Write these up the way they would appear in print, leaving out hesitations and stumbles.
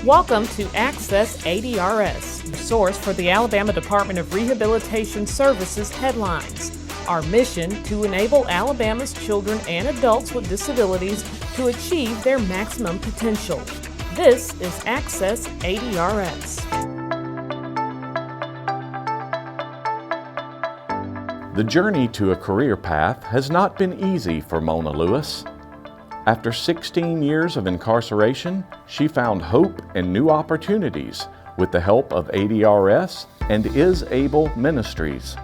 Welcome to Access ADRS, the source for the Alabama Department of Rehabilitation Services headlines. Our mission to enable Alabama's children and adults with disabilities to achieve their maximum potential. This is Access ADRS. The journey to a career path has not been easy for Mona Lewis. After 16 years of incarceration, she found hope and new opportunities with the help of ADRS and Is Able Ministries.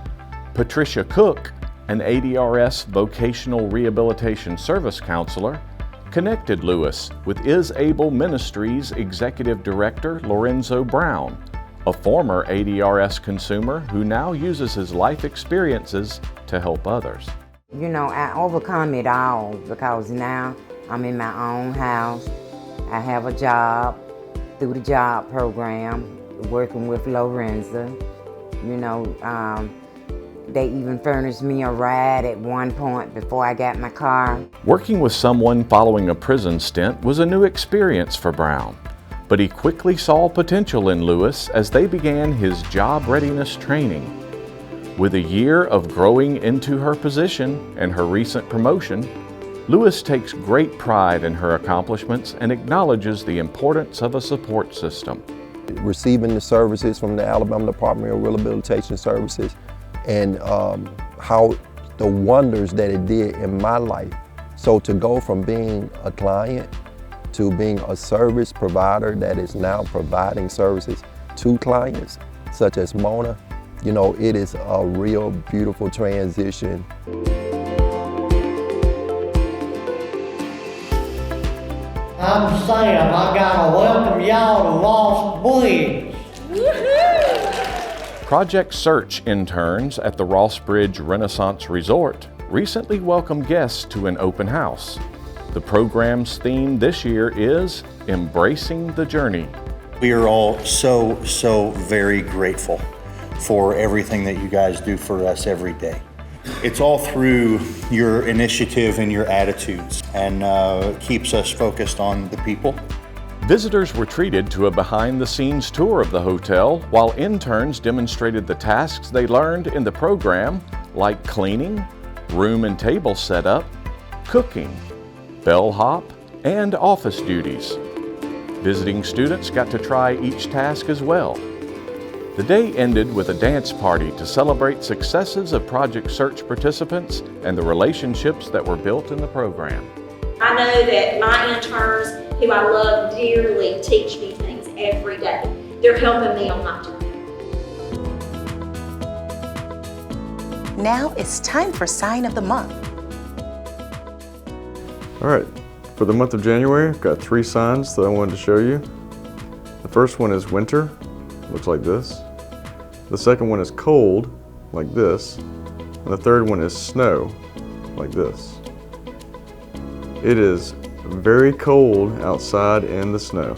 Patricia Cook, an ADRS vocational rehabilitation service counselor, connected Lewis with Is Able Ministries Executive Director Lorenzo Brown, a former ADRS consumer who now uses his life experiences to help others. You know, I overcome it all because now I'm in my own house. I have a job through the job program, working with Lorenzo. You know, they even furnished me a ride at one point before I got my car. Working with someone following a prison stint was a new experience for Brown, but he quickly saw potential in Lewis as they began his job readiness training. With a year of growing into her position and her recent promotion, Lewis takes great pride in her accomplishments and acknowledges the importance of a support system. Receiving the services from the Alabama Department of Rehabilitation Services and how the wonders that it did in my life. So to go from being a client to being a service provider that is now providing services to clients such as Mona, you know, it is a real beautiful transition. I'm Sam. I gotta welcome y'all to Lost Bridge. Project Search interns at the Ross Bridge Renaissance Resort recently welcomed guests to an open house. The program's theme this year is Embracing the Journey. We are all so very grateful for everything that you guys do for us every day. It's all through your initiative and your attitudes and keeps us focused on the people. Visitors were treated to a behind-the-scenes tour of the hotel while interns demonstrated the tasks they learned in the program, like cleaning, room and table setup, cooking, bellhop, and office duties. Visiting students got to try each task as well. The day ended with a dance party to celebrate successes of Project Search participants and the relationships that were built in the program. I know that my interns, who I love dearly, teach me things every day. They're helping me on my journey. Now it's time for Sign of the Month. All right, for the month of January, I've got 3 signs that I wanted to show you. The first one is winter, looks like this. The second one is cold, like this. And the third one is snow, like this. It is very cold outside in the snow.